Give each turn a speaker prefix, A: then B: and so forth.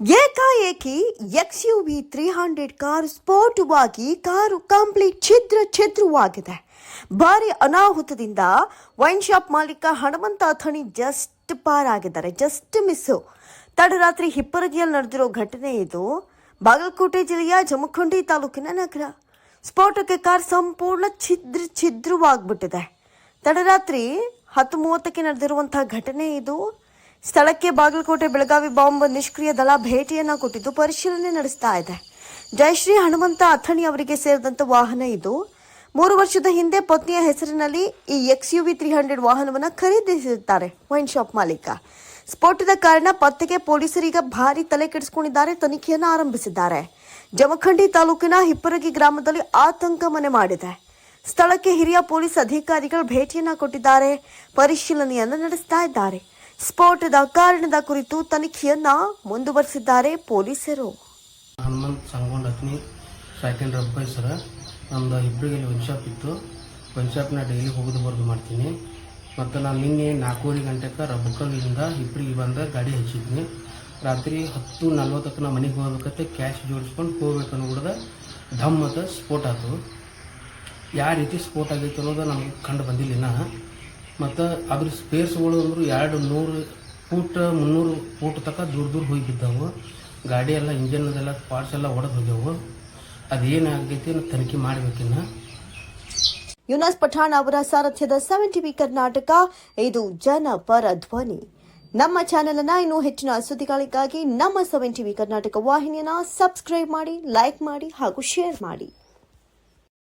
A: ಏಕಾಏಕಿ XUV 300 car ಸ್ಫೋಟವಾಗಿ car complete ಛಿದ್ರವಾಗಿದೆ. ಭಾರಿ ಅನಾಹುತದಿಂದ wine shop ಮಾಲೀಕ ಹನುಮಂತ ಅಥಣಿ ಜಸ್ಟ್ ಪಾರಾಗಿದ್ದಾರೆ. Just miss. ತಡರಾತ್ರಿ ಹಿಪ್ಪರಗಿಯಲ್ಲಿ ನಡೆದಿರೋ ಘಟನೆ ಇದು. ಬಾಗಲಕೋಟೆ ಜಿಲ್ಲೆಯ ಜಮಖಂಡಿ ತಾಲೂಕಿನ ನಗರ. ಸ್ಫೋಟಕ್ಕೆ ಕಾರ್ ಸಂಪೂರ್ಣ ಛಿದ್ರವಾಗ್ಬಿಟ್ಟಿದೆ. ತಡರಾತ್ರಿ 10:30ಕ್ಕೆ ನಡೆದಿರುವಂತಹ ಘಟನೆ ಇದು. ಸ್ಥಳಕ್ಕೆ ಬಾಗಲಕೋಟೆ ಬೆಳಗಾವಿ ಬಾಂಬ್ ನಿಷ್ಕ್ರಿಯ ದಳ ಭೇಟಿಯನ್ನ ಕೊಟ್ಟಿದ್ದು ಪರಿಶೀಲನೆ ನಡೆಸ್ತಾ ಇದೆ. ಜಯಶ್ರೀ ಹನುಮಂತ ಅಥಣಿ ಅವರಿಗೆ ಸೇರಿದಂತ ವಾಹನ ಇದು. 3 ವರ್ಷದ ಹಿಂದೆ ಪತ್ನಿಯ ಹೆಸರಿನಲ್ಲಿ ಈ XUV 300 ವಾಹನವನ್ನು ಖರೀದಿಸಿರುತ್ತಾರೆ ವೈನ್ ಶಾಪ್ ಮಾಲೀಕ. ಸ್ಫೋಟದ ಕಾರಣ ಪತ್ತೆಗೆ ಪೊಲೀಸರೀಗ ಭಾರಿ ತಲೆ ಕೆಡಿಸಿಕೊಂಡಿದ್ದಾರೆ. ತನಿಖೆಯನ್ನು ಆರಂಭಿಸಿದ್ದಾರೆ. ಜಮಖಂಡಿ ತಾಲೂಕಿನ ಹಿಪ್ಪರಗಿ ಗ್ರಾಮದಲ್ಲಿ ಆತಂಕ ಮನೆ ಮಾಡಿದೆ. ಸ್ಥಳಕ್ಕೆ ಹಿರಿಯ ಪೊಲೀಸ್ ಅಧಿಕಾರಿಗಳು ಭೇಟಿಯನ್ನ ಕೊಟ್ಟಿದ್ದಾರೆ. ಪರಿಶೀಲನೆಯನ್ನು ನಡೆಸ್ತಾ ಇದ್ದಾರೆ. ಸ್ಫೋಟದ ಕಾರಣದ ಕುರಿತು ತನಿಖೆಯನ್ನ ಮುಂದುವರೆಸಿದ್ದಾರೆ ಪೊಲೀಸರು.
B: ಹನುಮಂತ್ ಸಂಗೊಂಡ್ ಅಥಣಿ ಸೆಕೆಂಡ್ ರಬ್ಬೈ ಸರ ನಮ್ದು ಹಿಬ್ಬರಿಗೆಲ್ಲಿ ಒನ್ ಶಾಪ್ ಇತ್ತು. ಒನ್ ಶಾಪ್ನ ಡೈಲಿ ಹೋಗೋದು ಬರೋದು ಮಾಡ್ತೀನಿ. ಮತ್ತು ನಾನು ನಿನ್ನೆ 4:30 ಗಂಟೆಗೆ ರಬ್ಬಕಲ್ಲಿಂದ ಹಿಬ್ಬರಿಗೆ ಬಂದ ಗಾಡಿ ಹಚ್ಚಿದ್ನಿ. ರಾತ್ರಿ 10:40ಕ್ಕೆ ನಾ ಮನೆಗೆ ಹೋಗ್ಬೇಕಂತೆ ಕ್ಯಾಶ್ ಜೋಡಿಸ್ಕೊಂಡು ಹೋಗ್ಬೇಕನ್ನೋದ ಢಮ್ ಅಂತ ಸ್ಫೋಟ ಆಯ್ತು. ಯಾವ ರೀತಿ ಸ್ಫೋಟ ಆಗೈತೆ ಅನ್ನೋದು ನಮಗೆ ಕಂಡು ಬಂದಿಲ್ಲ. ಮತ್ತು ಅದ್ರ ಸ್ಪೇರ್ಸ್ಗಳು ಅಂದರು 200 ಫೂಟ್ 300 ಫೂಟ್ ತನಕ ದೂರ ಹೋಗಿ ಬಿದ್ದವು. ಗಾಡಿ ಎಲ್ಲ ಇಂಜನ್ದೆಲ್ಲ ಪಾರ್ಟ್ಸ್ ಎಲ್ಲ ಒಡೆದು ಹೋಗ್ಯಾವು. ಅದೇನಾಗೈತಿ ತನಿಖೆ ಮಾಡಬೇಕಿನ್ನ.
A: ಯುನಸ್ ಪಠಾಣ್ ಅವರ ಸಾರಥ್ಯದ 7 TV ಕರ್ನಾಟಕ ಇದು ಜನಪರ ಧ್ವನಿ. ನಮ್ಮ ಚಾನೆಲ್ ಅನ್ನ ಇನ್ನೂ ಹೆಚ್ಚಿನ ಸುದ್ದಿಗಳಿಗಾಗಿ ನಮ್ಮ 7 TV ಕರ್ನಾಟಕ ವಾಹಿನಿಯನ್ನ ಸಬ್ಸ್ಕ್ರೈಬ್ ಮಾಡಿ, ಲೈಕ್ ಮಾಡಿ ಹಾಗೂ ಶೇರ್ ಮಾಡಿ.